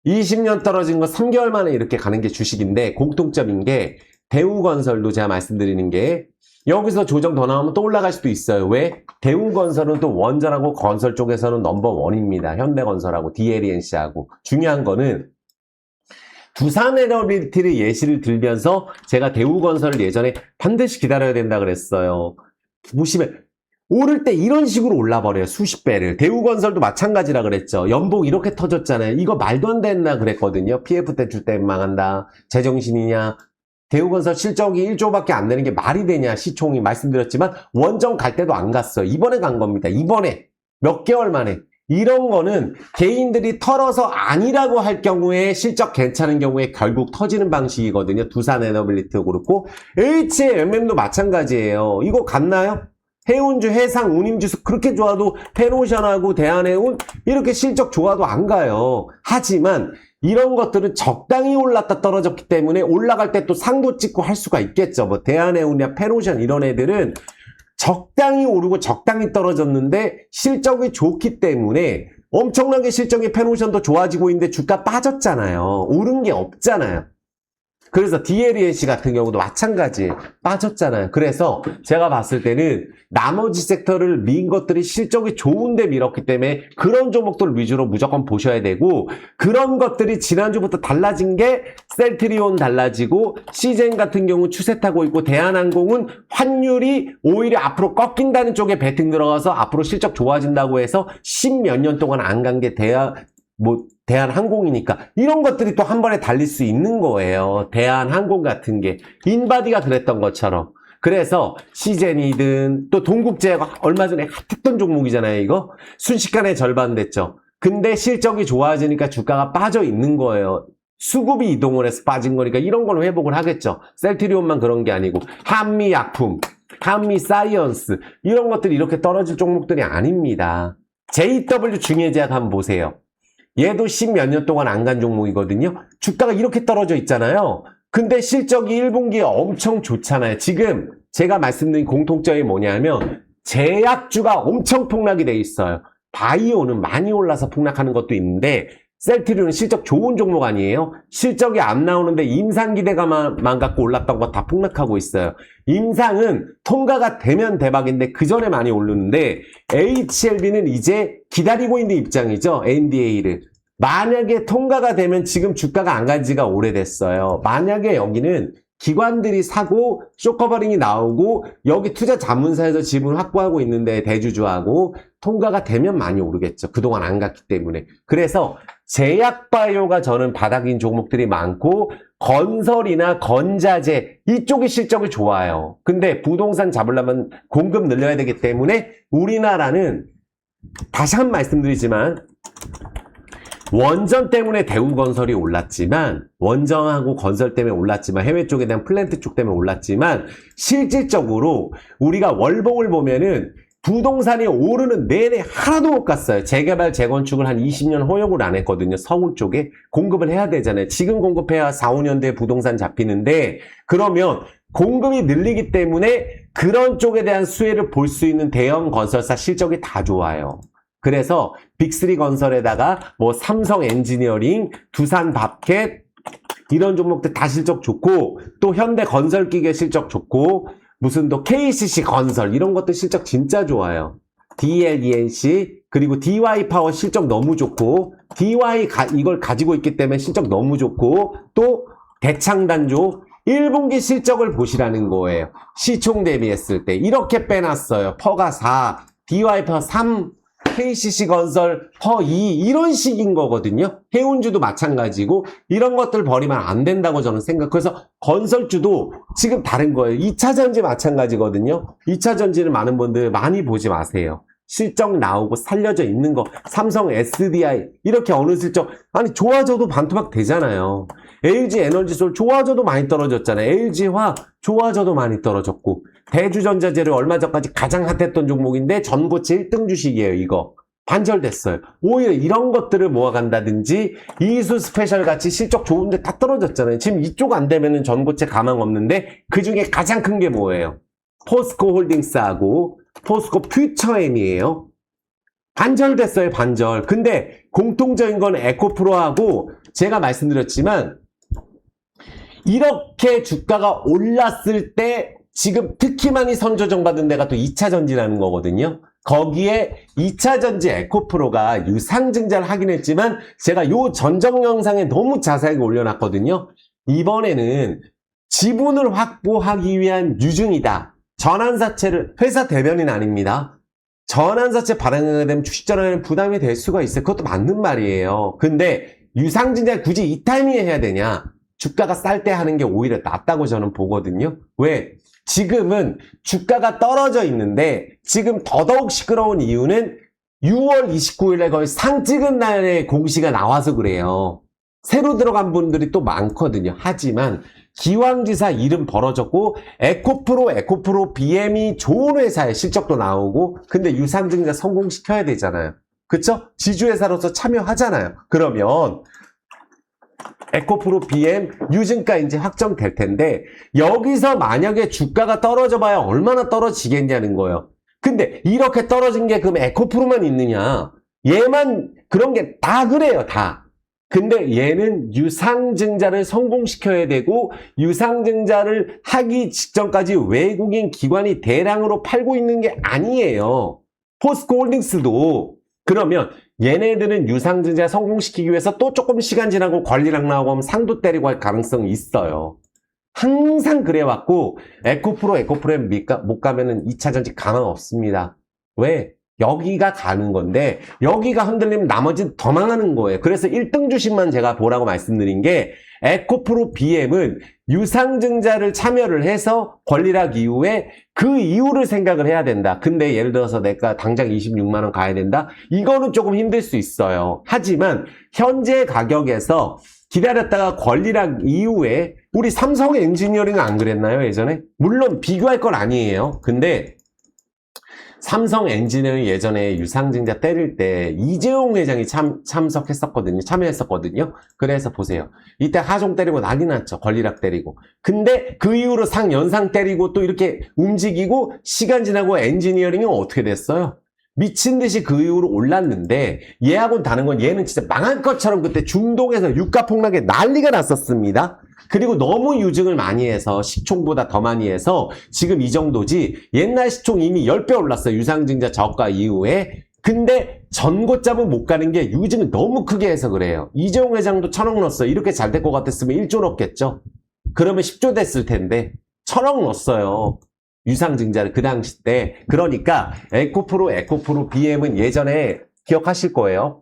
20년 떨어진 거 3개월 만에 이렇게 가는 게 주식인데 공통점인 게 대우건설도 제가 말씀드리는 게 여기서 조정 더 나오면 또 올라갈 수도 있어요. 왜? 대우건설은 또 원전하고 건설 쪽에서는 넘버원입니다. 현대건설하고 DLNC하고. 중요한 거는 두산에너빌리티를 예시를 들면서 제가 대우건설을 예전에 반드시 기다려야 된다 그랬어요. 보시면 오를 때 이런 식으로 올라버려요. 수십 배를. 대우건설도 마찬가지라 그랬죠. 연봉 이렇게 터졌잖아요. 이거 말도 안 됐나 그랬거든요. PF 때 줄 때 망한다. 제정신이냐. 대우건설 실적이 1조밖에 안 되는 게 말이 되냐. 시총이 말씀드렸지만 원전 갈 때도 안 갔어요. 이번에 간 겁니다. 이번에 몇 개월 만에. 이런 거는 개인들이 털어서 아니라고 할 경우에 실적 괜찮은 경우에 결국 터지는 방식이거든요. 두산에너빌리티도 그렇고 HMM도 마찬가지예요. 이거 갔나요? 해운주, 해상, 운임지수 그렇게 좋아도 페노션하고 대한해운 이렇게 실적 좋아도 안 가요. 하지만 이런 것들은 적당히 올랐다 떨어졌기 때문에 올라갈 때 또 상도 찍고 할 수가 있겠죠. 뭐 대한해운이나 페노션 이런 애들은 적당히 오르고 적당히 떨어졌는데 실적이 좋기 때문에 엄청나게 실적이 페노션도 좋아지고 있는데 주가 빠졌잖아요. 오른 게 없잖아요. 그래서 DLENC 같은 경우도 마찬가지예요. 빠졌잖아요. 그래서 제가 봤을 때는 나머지 섹터를 민 것들이 실적이 좋은데 밀었기 때문에 그런 종목들 위주로 무조건 보셔야 되고, 그런 것들이 지난주부터 달라진 게 셀트리온 달라지고 시젠 같은 경우 추세 타고 있고, 대한항공은 환율이 오히려 앞으로 꺾인다는 쪽에 베팅 들어가서 앞으로 실적 좋아진다고 해서 십몇 년 동안 안 간 게 대한항공이니까 이런 것들이 또 한 번에 달릴 수 있는 거예요. 대한항공 같은 게 인바디가 그랬던 것처럼. 그래서 시젠이든 또 동국제가 얼마 전에 핫했던 종목이잖아요. 이거 순식간에 절반 됐죠. 근데 실적이 좋아지니까 주가가 빠져 있는 거예요. 수급이 이동을 해서 빠진 거니까 이런 걸 회복을 하겠죠. 셀트리온만 그런 게 아니고 한미약품, 한미사이언스 이런 것들이 이렇게 떨어질 종목들이 아닙니다. JW 중해제약 한번 보세요. 얘도 십몇 년 동안 안 간 종목이거든요. 주가가 이렇게 떨어져 있잖아요. 근데 실적이 1분기에 엄청 좋잖아요. 지금 제가 말씀드린 공통점이 뭐냐면 제약주가 엄청 폭락이 돼 있어요. 바이오는 많이 올라서 폭락하는 것도 있는데 셀트리온은 실적 좋은 종목 아니에요? 실적이 안 나오는데 임상 기대감만 갖고 올랐던 거 다 폭락하고 있어요. 임상은 통과가 되면 대박인데 그 전에 많이 오르는데 HLB는 이제 기다리고 있는 입장이죠. NDA를. 만약에 통과가 되면 지금 주가가 안 간 지가 오래됐어요. 만약에 여기는 기관들이 사고 쇼커버링이 나오고 여기 투자 자문사에서 지분 확보하고 있는데 대주주하고 통과가 되면 많이 오르겠죠. 그동안 안 갔기 때문에. 그래서 제약바이오가 저는 바닥인 종목들이 많고 건설이나 건자재 이쪽이 실적이 좋아요. 근데 부동산 잡으려면 공급 늘려야 되기 때문에 우리나라는 다시 한 번 말씀드리지만 원전 때문에 대우건설이 올랐지만 원전하고 건설 때문에 올랐지만 해외 쪽에 대한 플랜트 쪽 때문에 올랐지만 실질적으로 우리가 월봉을 보면은 부동산이 오르는 내내 하나도 못 갔어요. 재개발, 재건축을 한 20년 허용을 안 했거든요. 서울 쪽에 공급을 해야 되잖아요. 지금 공급해야 4, 5년 뒤에 부동산 잡히는데 그러면 공급이 늘리기 때문에 그런 쪽에 대한 수혜를 볼 수 있는 대형 건설사 실적이 다 좋아요. 그래서 빅3 건설에다가 뭐 삼성 엔지니어링, 두산 밥켓 이런 종목들 다 실적 좋고 또 현대 건설기계 실적 좋고 무슨 또 KCC 건설 이런 것들 실적 진짜 좋아요. DLENC 그리고 DY파워 실적 너무 좋고 DY 이걸 가지고 있기 때문에 실적 너무 좋고 또 대창단조 1분기 실적을 보시라는 거예요. 시총 대비했을 때 이렇게 빼놨어요. 퍼가 4, DY파 3, KCC 건설, 퍼 2 이런 식인 거거든요. 해운주도 마찬가지고 이런 것들 버리면 안 된다고 저는 생각. 그래서 건설주도 지금 다른 거예요. 2차전지 마찬가지거든요. 2차전지는 많은 분들 많이 보지 마세요. 실적 나오고 살려져 있는 거 삼성 SDI 이렇게 어느 실적 아니 좋아져도 반토막 되잖아요. LG 에너지솔 좋아져도 많이 떨어졌잖아요. LG화 좋아져도 많이 떨어졌고 대주전자재를 얼마 전까지 가장 핫했던 종목인데 전고체 1등 주식이에요. 이거 반절됐어요. 오히려 이런 것들을 모아간다든지 이수 스페셜 같이 실적 좋은데 다 떨어졌잖아요. 지금 이쪽 안 되면은 전고체 가망 없는데 그 중에 가장 큰 게 뭐예요? 포스코 홀딩스하고 포스코 퓨처엠이에요. 반절됐어요. 반절. 근데 공통적인 건 에코프로하고 제가 말씀드렸지만 이렇게 주가가 올랐을 때 지금 특히 많이 선조정 받은 데가 또 2차전지라는 거거든요. 거기에 2차전지 에코프로가 유상증자를 하긴 했지만 제가 요 전정 영상에 너무 자세하게 올려놨거든요. 이번에는 지분을 확보하기 위한 유증이다. 전환사채를 회사 대변인 아닙니다. 전환사채 발행하게 되면 주식전환에는 부담이 될 수가 있어요. 그것도 맞는 말이에요. 근데 유상증자 굳이 이 타이밍에 해야 되냐? 주가가 쌀 때 하는 게 오히려 낫다고 저는 보거든요. 왜? 지금은 주가가 떨어져 있는데 지금 더더욱 시끄러운 이유는 6월 29일에 거의 상 찍은 날에 공시가 나와서 그래요. 새로 들어간 분들이 또 많거든요. 하지만 기왕지사 이름 벌어졌고 에코프로 BM이 좋은 회사에 실적도 나오고 근데 유상증자 성공시켜야 되잖아요. 그쵸? 지주회사로서 참여하잖아요. 그러면 에코프로 BM 유증가 이제 확정될 텐데 여기서 만약에 주가가 떨어져 봐야 얼마나 떨어지겠냐는 거예요. 근데 이렇게 떨어진 게 그럼 에코프로만 있느냐? 얘만 그런 게 다 그래요, 다. 근데 얘는 유상증자를 성공시켜야 되고 유상증자를 하기 직전까지 외국인 기관이 대량으로 팔고 있는 게 아니에요. 포스코홀딩스도. 그러면 얘네들은 유상증자 성공시키기 위해서 또 조금 시간 지나고 권리락 나오고 하면 상도 때리고 할 가능성이 있어요. 항상 그래왔고 에코프로에 못 가면은 2차전지 가망 없습니다. 왜? 여기가 가는 건데 여기가 흔들리면 나머지는 더 망하는 거예요. 그래서 1등 주식만 제가 보라고 말씀드린 게 에코프로 BM은 유상증자를 참여를 해서 권리락 이후에 그 이후를 생각을 해야 된다. 근데 예를 들어서 내가 당장 26만 원 가야 된다? 이거는 조금 힘들 수 있어요. 하지만 현재 가격에서 기다렸다가 권리락 이후에 우리 삼성 엔지니어링은 안 그랬나요? 예전에? 물론 비교할 건 아니에요. 근데 삼성 엔지니어링 예전에 유상증자 때릴 때 이재용 회장이 참여했었거든요. 그래서 보세요. 이때 하종 때리고 난리 났죠. 권리락 때리고. 근데 그 이후로 연상 때리고 또 이렇게 움직이고 시간 지나고 엔지니어링은 어떻게 됐어요? 미친 듯이 그 이후로 올랐는데 얘하고는 다른 건 얘는 진짜 망할 것처럼 그때 중동에서 유가 폭락에 난리가 났었습니다. 그리고 너무 유증을 많이 해서 시총보다 더 많이 해서 지금 이 정도지 옛날 시총 이미 10배 올랐어요. 유상증자 저가 이후에. 근데 전고점은 못 가는 게 유증을 너무 크게 해서 그래요. 이재용 회장도 1,000억 넣었어요. 이렇게 잘 될 것 같았으면 1조 넣겠죠. 그러면 10조 됐을 텐데 1,000억 넣었어요. 유상증자를 그 당시 때. 그러니까 에코프로 BM은 예전에 기억하실 거예요.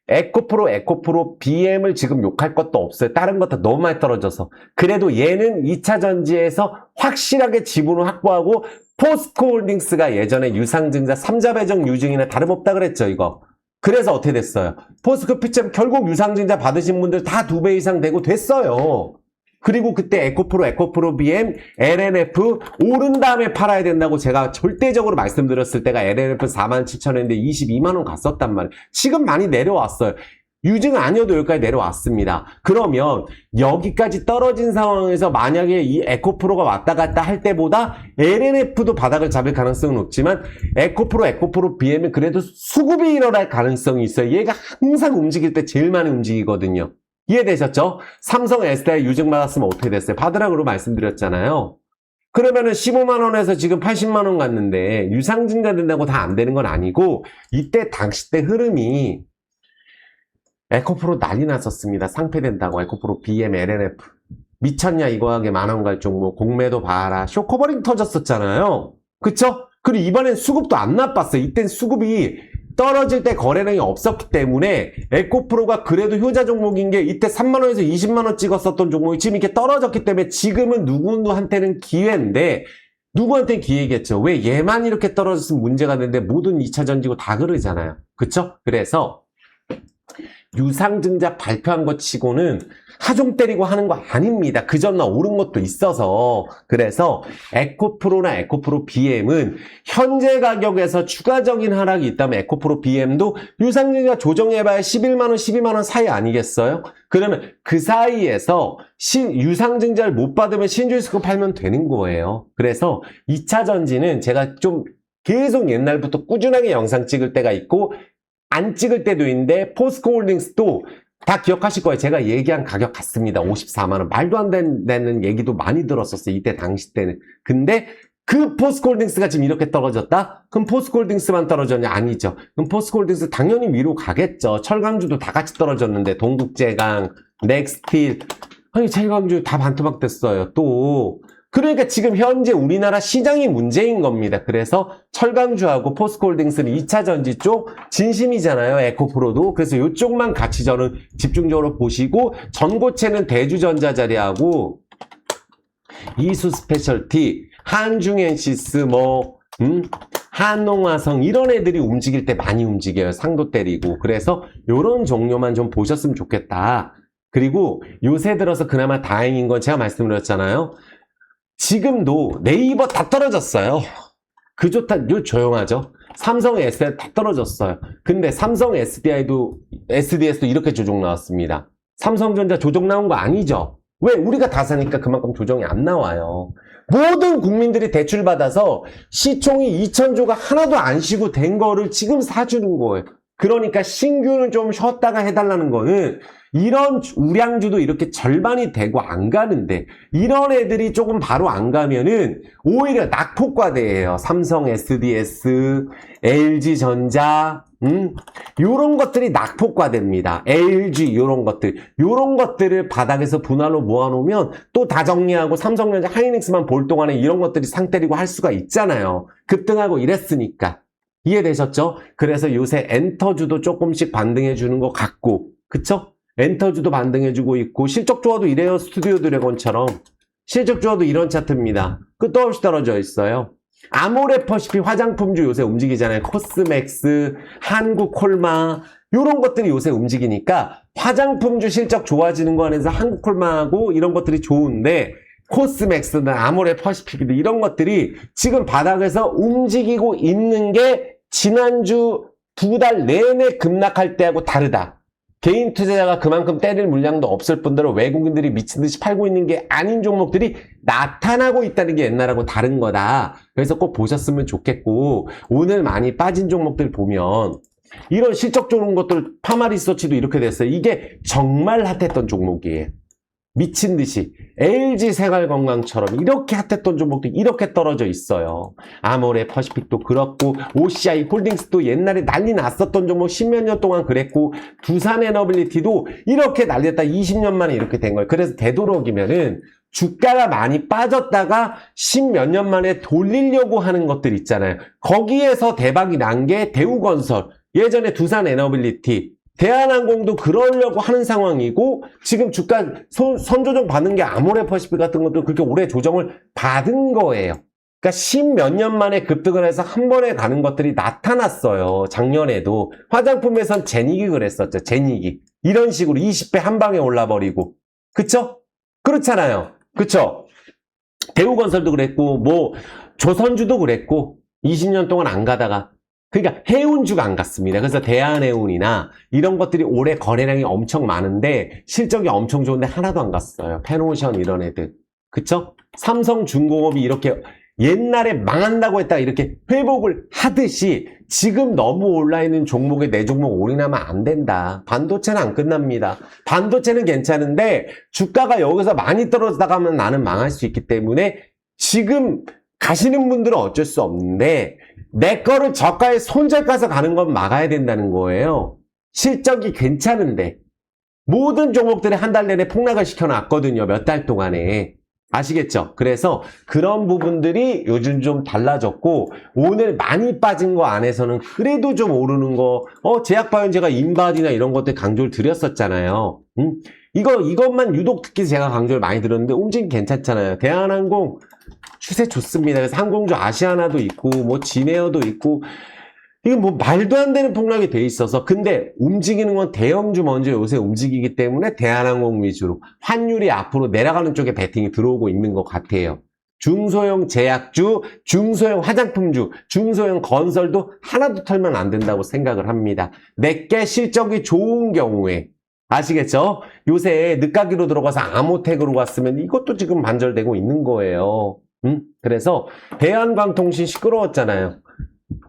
에코프로 BM을 지금 욕할 것도 없어요. 다른 것도 너무 많이 떨어져서. 그래도 얘는 2차 전지에서 확실하게 지분을 확보하고 포스코홀딩스가 예전에 유상증자 3자 배정 유증이나 다름없다 그랬죠, 이거. 그래서 어떻게 됐어요? 포스코 피점 결국 유상증자 받으신 분들 다 2배 이상 되고 됐어요. 그리고 그때 에코프로 BM, LNF 오른 다음에 팔아야 된다고 제가 절대적으로 말씀드렸을 때가 LNF 47,000원인데 22만원 갔었단 말이에요. 지금 많이 내려왔어요. 유증 아니어도 여기까지 내려왔습니다. 그러면 여기까지 떨어진 상황에서 만약에 이 에코프로가 왔다 갔다 할 때보다 LNF도 바닥을 잡을 가능성은 높지만 에코프로 BM은 그래도 수급이 일어날 가능성이 있어요. 얘가 항상 움직일 때 제일 많이 움직이거든요. 이해되셨죠? 삼성 S사에 유증 받았으면 어떻게 됐어요? 받으라고 말씀드렸잖아요. 그러면은 15만원에서 지금 80만원 갔는데 유상증자 된다고 다 안 되는 건 아니고 이때 당시 때 흐름이 에코프로 난리 났었습니다. 상폐된다고 에코프로 BM, LNF 미쳤냐 이거 하게 만원 갈 종목 공매도 봐라 쇼커버링 터졌었잖아요. 그쵸? 그리고 이번엔 수급도 안 나빴어요. 이땐 수급이 떨어질 때 거래량이 없었기 때문에 에코프로가 그래도 효자 종목인 게 이때 3만원에서 20만원 찍었었던 종목이 지금 이렇게 떨어졌기 때문에 지금은 누구한테는 기회인데 누구한테는 기회겠죠. 왜 얘만 이렇게 떨어졌으면 문제가 되는데 모든 2차 전지고 다 그러잖아요. 그쵸? 그래서 유상증자 발표한 것 치고는 하종 때리고 하는 거 아닙니다. 그 전날 오른 것도 있어서. 그래서 에코프로 BM은 현재 가격에서 추가적인 하락이 있다면 에코프로 BM도 유상증자 조정해봐야 11만원, 12만원 사이 아니겠어요? 그러면 그 사이에서 유상증자를 못 받으면 신주식을 팔면 되는 거예요. 그래서 2차 전지는 제가 좀 계속 옛날부터 꾸준하게 영상 찍을 때가 있고 안 찍을 때도 있는데 포스코홀딩스도 다 기억하실 거예요. 제가 얘기한 가격 같습니다. 54만원. 말도 안 되는 얘기도 많이 들었었어요. 이때 당시 때는. 근데 그 포스코홀딩스가 지금 이렇게 떨어졌다? 그럼 포스코홀딩스만 떨어졌냐? 아니죠. 그럼 포스코홀딩스 당연히 위로 가겠죠. 철강주도 다 같이 떨어졌는데 동국제강, 넥스틸 아니 철강주 다 반토막 됐어요. 또 그러니까 지금 현재 우리나라 시장이 문제인 겁니다. 그래서 철강주하고 포스코홀딩스는 2차 전지 쪽 진심이잖아요. 에코프로도. 그래서 이쪽만 같이 저는 집중적으로 보시고 전고체는 대주전자자리하고 이수스페셜티, 한중엔시스 한농화성 이런 애들이 움직일 때 많이 움직여요. 상도 때리고. 그래서 이런 종류만 좀 보셨으면 좋겠다. 그리고 요새 들어서 그나마 다행인 건 제가 말씀드렸잖아요. 지금도 네이버 다 떨어졌어요. 그 좋다, 요 조용하죠. 삼성 SDI 다 떨어졌어요. 근데 삼성 SDS도 이렇게 조정 나왔습니다. 삼성전자 조정 나온 거 아니죠? 왜? 우리가 다 사니까 그만큼 조정이 안 나와요. 모든 국민들이 대출받아서 시총이 2,000조가 하나도 안 쉬고 된 거를 지금 사주는 거예요. 그러니까 신규는 좀 쉬었다가 해달라는 거는 이런 우량주도 이렇게 절반이 되고 안 가는데 이런 애들이 조금 바로 안 가면은 오히려 낙폭과대예요. 삼성 SDS, LG전자 요런 것들이 낙폭과대입니다. LG 요런 것들을 바닥에서 분할로 모아놓으면 또 다 정리하고 삼성전자 하이닉스만 볼 동안에 이런 것들이 상 때리고 할 수가 있잖아요. 급등하고 이랬으니까. 이해되셨죠? 그래서 요새 엔터주도 조금씩 반등해 주는 것 같고, 그쵸? 엔터주도 반등해 주고 있고, 실적 조화도 이래요. 스튜디오 드래곤처럼. 실적 조화도 이런 차트입니다. 끝도 없이 떨어져 있어요. 아모레퍼시픽 화장품주 요새 움직이잖아요. 코스맥스, 한국콜마 요런 것들이 요새 움직이니까 화장품주 실적 좋아지는 거 안에서 한국콜마하고 이런 것들이 좋은데 코스맥스나 아모레퍼시픽 이런 것들이 지금 바닥에서 움직이고 있는 게 지난주 2달 내내 급락할 때하고 다르다. 개인 투자자가 그만큼 때릴 물량도 없을 뿐더러 외국인들이 미친 듯이 팔고 있는 게 아닌 종목들이 나타나고 있다는 게 옛날하고 다른 거다. 그래서 꼭 보셨으면 좋겠고 오늘 많이 빠진 종목들 보면 이런 실적 좋은 것들 파마리서치도 이렇게 됐어요. 이게 정말 핫했던 종목이에요. 미친 듯이 LG생활건강처럼 이렇게 핫했던 종목도 이렇게 떨어져 있어요. 아모레퍼시픽도 그렇고 OCI 홀딩스도 옛날에 난리 났었던 종목 10몇 년 동안 그랬고 두산에너빌리티도 이렇게 난리났다 20년 만에 이렇게 된 거예요. 그래서 되도록이면은 주가가 많이 빠졌다가 10몇 년 만에 돌리려고 하는 것들 있잖아요. 거기에서 대박이 난 게 대우건설, 예전에 두산에너빌리티, 대한항공도 그러려고 하는 상황이고 지금 주가 선조정 받는 게 아모레퍼시픽 같은 것도 그렇게 오래 조정을 받은 거예요. 그러니까 10몇 년 만에 급등을 해서 한 번에 가는 것들이 나타났어요. 작년에도 화장품에선 제닉이 그랬었죠. 제닉이 이런 식으로 20배 한 방에 올라버리고 그쵸? 그렇잖아요. 그쵸? 대우건설도 그랬고 뭐 조선주도 그랬고 20년 동안 안 가다가 그러니까 해운주가 안 갔습니다. 그래서 대한해운이나 이런 것들이 올해 거래량이 엄청 많은데 실적이 엄청 좋은데 하나도 안 갔어요. 페노션 이런 애들. 그쵸? 삼성중공업이 이렇게 옛날에 망한다고 했다가 이렇게 회복을 하듯이 지금 너무 올라있는 종목에 내 종목 올인하면 안 된다. 반도체는 안 끝납니다. 반도체는 괜찮은데 주가가 여기서 많이 떨어지다가면 나는 망할 수 있기 때문에 지금 가시는 분들은 어쩔 수 없는데 내 거를 저가에 손절 가서 가는 건 막아야 된다는 거예요. 실적이 괜찮은데 모든 종목들이 한 달 내내 폭락을 시켜놨거든요. 몇 달 동안에. 아시겠죠? 그래서 그런 부분들이 요즘 좀 달라졌고 오늘 많이 빠진 거 안에서는 그래도 좀 오르는 거 제약바이오제가 인바디나 이런 것들 강조를 드렸었잖아요. 이것만 유독 특히 제가 강조를 많이 드렸는데 움직임 괜찮잖아요. 대한항공 추세 좋습니다. 그래서 항공주 아시아나도 있고 뭐 진에어도 있고 이게 뭐 말도 안 되는 폭락이 돼 있어서 근데 움직이는 건 대형주 먼저 요새 움직이기 때문에 대한항공 위주로 환율이 앞으로 내려가는 쪽에 베팅이 들어오고 있는 것 같아요. 중소형 제약주, 중소형 화장품주, 중소형 건설도 하나도 털면 안 된다고 생각을 합니다. 내게 실적이 좋은 경우에 아시겠죠? 요새 늦가기로 들어가서 아모텍으로 갔으면 이것도 지금 반절되고 있는 거예요. 그래서 대한광통신 시끄러웠잖아요.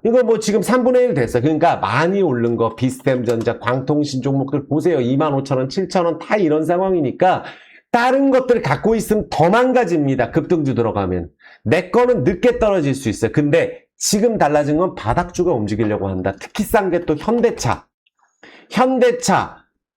이거 뭐 지금 3분의 1 됐어요. 그러니까 많이 오른 거 비스템전자, 광통신 종목들 보세요. 25,000원, 7,000원 다 이런 상황이니까 다른 것들 갖고 있으면 더 망가집니다. 급등주 들어가면. 내 거는 늦게 떨어질 수 있어요. 근데 지금 달라진 건 바닥주가 움직이려고 한다. 특히 싼 게 또 현대차,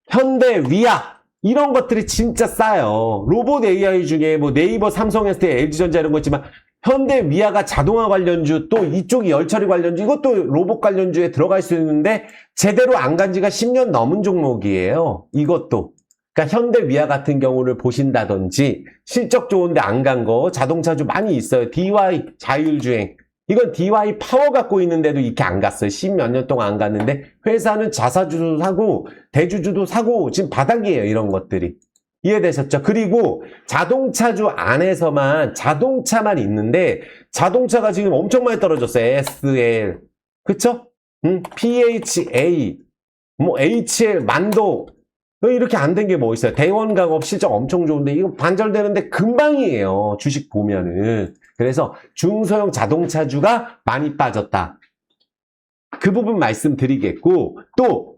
현대위아 이런 것들이 진짜 싸요. 로봇 AI 중에 뭐 네이버, 삼성, ST, LG전자 이런 거 있지만 현대위아가 자동화 관련주 또 이쪽이 열처리 관련주 이것도 로봇 관련주에 들어갈 수 있는데 제대로 안 간 지가 10년 넘은 종목이에요. 이것도. 그러니까 현대위아 같은 경우를 보신다든지 실적 좋은데 안 간 거 자동차주 많이 있어요. DY 자율주행 이건 DY 파워 갖고 있는데도 이렇게 안 갔어요. 10몇 년 동안 안 갔는데 회사는 자사주도 사고 대주주도 사고 지금 바닥이에요. 이런 것들이. 이해되셨죠? 그리고 자동차주 안에서만 자동차만 있는데 자동차가 지금 엄청 많이 떨어졌어요. SL. 그쵸? PHA, 뭐 HL, 만도 이렇게 안 된 게 뭐 있어요? 대원강업 실적 엄청 좋은데 이거 반절되는데 금방이에요. 주식 보면은. 그래서 중소형 자동차주가 많이 빠졌다. 그 부분 말씀드리겠고 또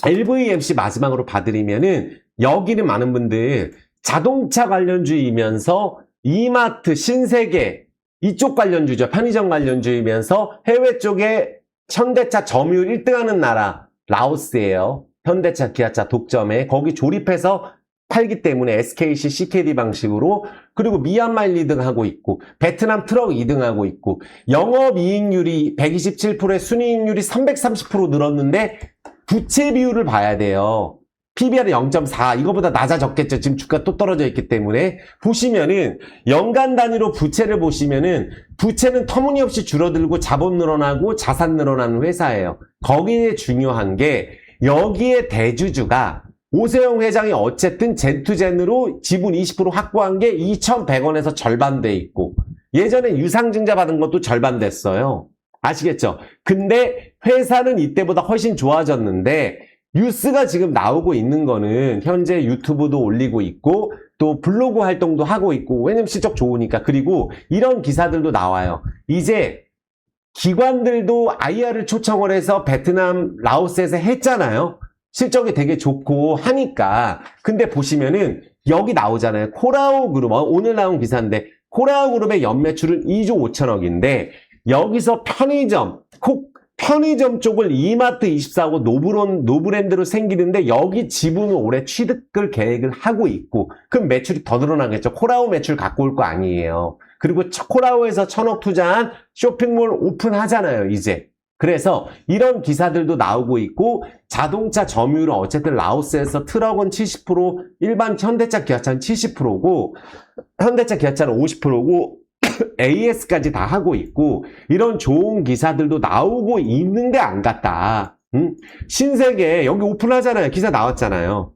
LVMC 마지막으로 봐드리면은 여기는 많은 분들 자동차 관련주이면서 이마트, 신세계 이쪽 관련주죠. 편의점 관련주이면서 해외 쪽에 현대차 점유율 1등하는 나라 라오스예요. 현대차, 기아차 독점에 거기 조립해서 팔기 때문에 SKC, CKD 방식으로 그리고 미얀마 1, 2등 하고 있고 베트남 트럭 2등 하고 있고 영업이익률이 127%에 순이익률이 330% 늘었는데 부채 비율을 봐야 돼요. PBR이 0.4 이거보다 낮아졌겠죠. 지금 주가 또 떨어져 있기 때문에 보시면은 연간 단위로 부채를 보시면은 부채는 터무니없이 줄어들고 자본 늘어나고 자산 늘어나는 회사예요. 거기에 중요한 게 여기에 대주주가 오세영 회장이 어쨌든 젠투젠으로 지분 20% 확보한 게 2,100원에서 절반 돼 있고 예전에 유상증자 받은 것도 절반 됐어요. 아시겠죠? 근데 회사는 이때보다 훨씬 좋아졌는데 뉴스가 지금 나오고 있는 거는 현재 유튜브도 올리고 있고 또 블로그 활동도 하고 있고 왜냐면 실적 좋으니까 그리고 이런 기사들도 나와요. 이제 기관들도 IR을 초청을 해서 베트남, 라오스에서 했잖아요. 실적이 되게 좋고 하니까. 근데 보시면은 여기 나오잖아요. 코라오 그룹, 오늘 나온 기사인데 코라오 그룹의 연매출은 2조 5천억인데 여기서 편의점 쪽을 이마트 24하고 노브랜드로 생기는데 여기 지분을 올해 취득을 계획을 하고 있고 그럼 매출이 더 늘어나겠죠. 코라오 매출 갖고 올 거 아니에요. 그리고 코라오에서 1,000억 투자한 쇼핑몰 오픈하잖아요, 이제. 그래서 이런 기사들도 나오고 있고 자동차 점유율은 어쨌든 라오스에서 트럭은 70%, 일반 현대차, 기아차는 70%고 현대차, 기아차는 50%고 AS까지 다 하고 있고 이런 좋은 기사들도 나오고 있는데 안 갔다. 신세계 여기 오픈하잖아요. 기사 나왔잖아요.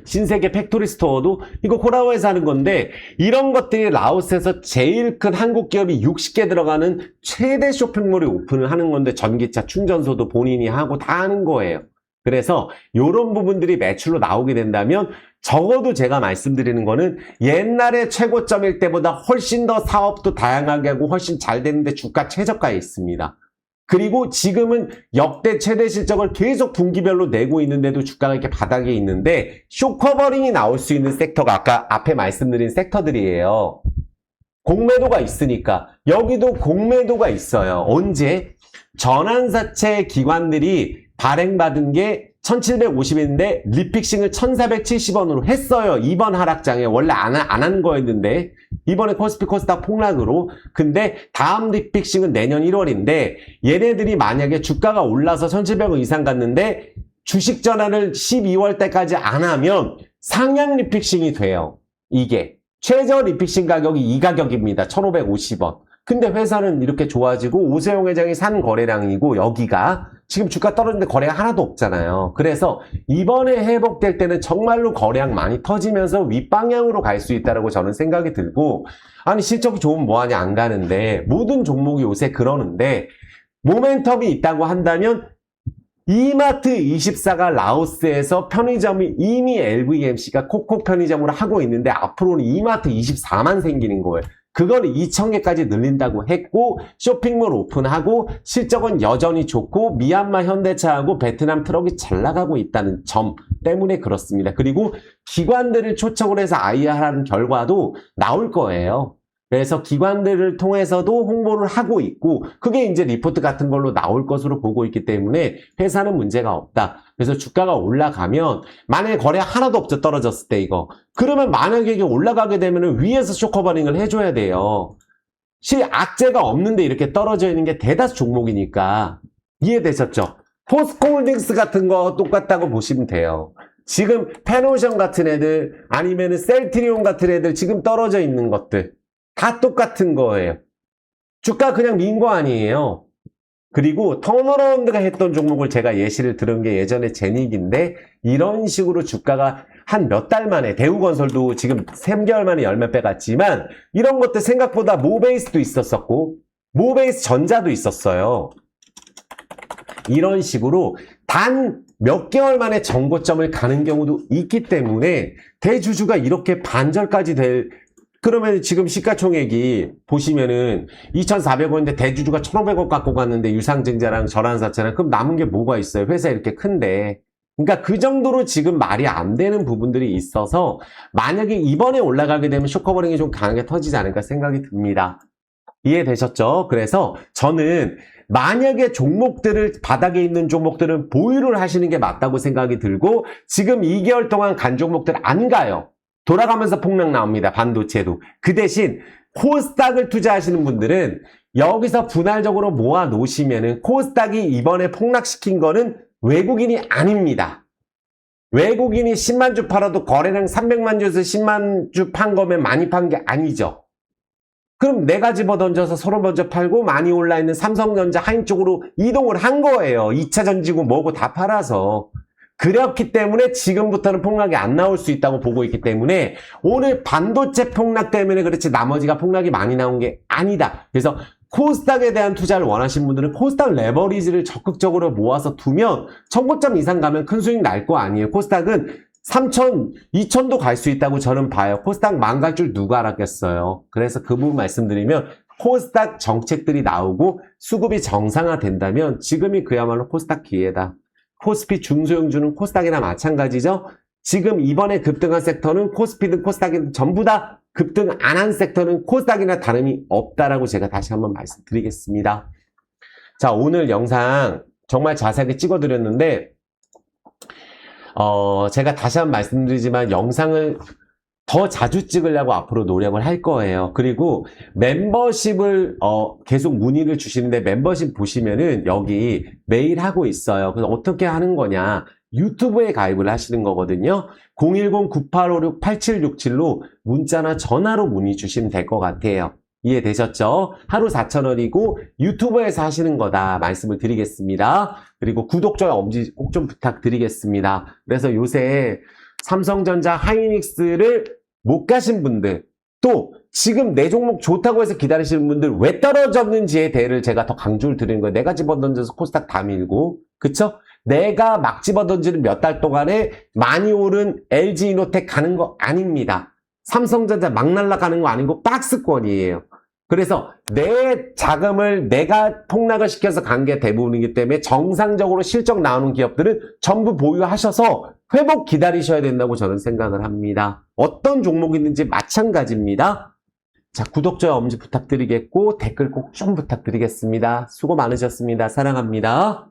신세계 팩토리 스토어도 이거 코라오에서 하는 건데 이런 것들이 라오스에서 제일 큰 한국 기업이 60개 들어가는 최대 쇼핑몰이 오픈을 하는 건데 전기차 충전소도 본인이 하고 다 하는 거예요. 그래서 이런 부분들이 매출로 나오게 된다면 적어도 제가 말씀드리는 거는 옛날에 최고점일 때보다 훨씬 더 사업도 다양하게 하고 훨씬 잘 되는데 주가 최저가에 있습니다. 그리고 지금은 역대 최대 실적을 계속 분기별로 내고 있는데도 주가가 이렇게 바닥에 있는데 쇼커버링이 나올 수 있는 섹터가 아까 앞에 말씀드린 섹터들이에요. 공매도가 있으니까 여기도 공매도가 있어요. 언제? 전환사채 기관들이 발행받은 게 1750인데 리픽싱을 1470원으로 했어요. 이번 하락장에 원래 안 하는 거였는데 이번에 코스피 코스닥 폭락으로. 근데 다음 리픽싱은 내년 1월인데 얘네들이 만약에 주가가 올라서 1700원 이상 갔는데 주식 전환을 12월 때까지 안 하면 상향 리픽싱이 돼요. 이게 최저 리픽싱 가격이 이 가격입니다. 1550원. 근데 회사는 이렇게 좋아지고 오세영 회장이 산 거래량이고 여기가 지금 주가 떨어지는데 거래가 하나도 없잖아요. 그래서 이번에 회복될 때는 정말로 거래량 많이 터지면서 윗방향으로 갈 수 있다고 저는 생각이 들고 아니 실적이 좋으면 뭐하냐 안 가는데 모든 종목이 요새 그러는데 모멘텀이 있다고 한다면 이마트 24가 라오스에서 편의점이 이미 LVMC가 코코 편의점으로 하고 있는데 앞으로는 이마트 24만 생기는 거예요. 그걸 2,000개까지 늘린다고 했고 쇼핑몰 오픈하고 실적은 여전히 좋고 미얀마 현대차하고 베트남 트럭이 잘 나가고 있다는 점 때문에 그렇습니다. 그리고 기관들을 초청을 해서 IR하는 결과도 나올 거예요. 그래서 기관들을 통해서도 홍보를 하고 있고 그게 이제 리포트 같은 걸로 나올 것으로 보고 있기 때문에 회사는 문제가 없다. 그래서 주가가 올라가면 만약에 거래 하나도 없죠. 떨어졌을 때 이거. 그러면 만약에 이게 올라가게 되면 위에서 쇼커버링을 해줘야 돼요. 악재가 없는데 이렇게 떨어져 있는 게 대다수 종목이니까 이해되셨죠? 포스코홀딩스 같은 거 똑같다고 보시면 돼요. 지금 페노션 같은 애들 아니면 셀트리온 같은 애들 지금 떨어져 있는 것들 다 똑같은 거예요. 주가 그냥 민 거 아니에요. 그리고 턴어라운드가 했던 종목을 제가 예시를 들은 게 예전에 제닉인데 이런 식으로 주가가 한 몇 달 만에 대우건설도 지금 3개월 만에 열몇 배 갔지만 이런 것들 생각보다 모베이스도 있었었고 모베이스 전자도 있었어요. 이런 식으로 단 몇 개월 만에 정고점을 가는 경우도 있기 때문에 대주주가 이렇게 반절까지 그러면 지금 시가총액이 보시면은 2,400원인데 대주주가 1,500원 갖고 갔는데 유상증자랑 절한사채랑 그럼 남은 게 뭐가 있어요? 회사 이렇게 큰데. 그러니까 그 정도로 지금 말이 안 되는 부분들이 있어서 만약에 이번에 올라가게 되면 쇼커버링이 좀 강하게 터지지 않을까 생각이 듭니다. 이해되셨죠? 그래서 저는 만약에 종목들을 바닥에 있는 종목들은 보유를 하시는 게 맞다고 생각이 들고 지금 2개월 동안 간 종목들 안 가요. 돌아가면서 폭락 나옵니다. 반도체도. 그 대신 코스닥을 투자하시는 분들은 여기서 분할적으로 모아 놓으시면은 코스닥이 이번에 폭락시킨 거는 외국인이 아닙니다. 외국인이 10만 주 팔아도 거래량 300만 주에서 10만 주 판 거면 많이 판 게 아니죠. 그럼 내가 집어던져서 서로 먼저 팔고 많이 올라있는 삼성전자 하인 쪽으로 이동을 한 거예요. 2차 전지고 뭐고 다 팔아서. 그렇기 때문에 지금부터는 폭락이 안 나올 수 있다고 보고 있기 때문에 오늘 반도체 폭락 때문에 그렇지 나머지가 폭락이 많이 나온 게 아니다. 그래서 코스닥에 대한 투자를 원하시는 분들은 코스닥 레버리지를 적극적으로 모아서 두면 1,000고점 이상 가면 큰 수익 날 거 아니에요. 코스닥은 3,000, 2,000도 갈 수 있다고 저는 봐요. 코스닥 망갈 줄 누가 알았겠어요. 그래서 그 부분 말씀드리면 코스닥 정책들이 나오고 수급이 정상화된다면 지금이 그야말로 코스닥 기회다. 코스피 중소형주는 코스닥이나 마찬가지죠. 지금 이번에 급등한 섹터는 코스피든 코스닥이든 전부 다 급등 안 한 섹터는 코스닥이나 다름이 없다라고 제가 다시 한번 말씀드리겠습니다. 자, 오늘 영상 정말 자세하게 찍어드렸는데 제가 다시 한번 말씀드리지만 영상을 더 자주 찍으려고 앞으로 노력을 할 거예요. 그리고 멤버십을 계속 문의를 주시는데 멤버십 보시면은 여기 매일 하고 있어요. 그래서 어떻게 하는 거냐? 유튜브에 가입을 하시는 거거든요. 010-9856-8767로 문자나 전화로 문의 주시면 될 것 같아요. 이해되셨죠? 하루 4,000원이고 유튜브에서 하시는 거다 말씀을 드리겠습니다. 그리고 구독, 좋아요, 엄지 꼭 좀 부탁드리겠습니다. 그래서 요새 삼성전자, 하이닉스를 못 가신 분들, 또 지금 내 종목 좋다고 해서 기다리시는 분들 왜 떨어졌는지에 대해를 제가 더 강조를 드리는 거예요. 내가 집어던져서 코스닥 다 밀고, 그쵸? 내가 막 집어던지는 몇 달 동안에 많이 오른 LG이노텍 가는 거 아닙니다. 삼성전자 막 날아가는 거 아니고 박스권이에요. 그래서 내 자금을 내가 폭락을 시켜서 간 게 대부분이기 때문에 정상적으로 실적 나오는 기업들은 전부 보유하셔서 회복 기다리셔야 된다고 저는 생각을 합니다. 어떤 종목이든지 마찬가지입니다. 자, 구독, 좋아요, 엄지 부탁드리겠고 댓글 꼭 좀 부탁드리겠습니다. 수고 많으셨습니다. 사랑합니다.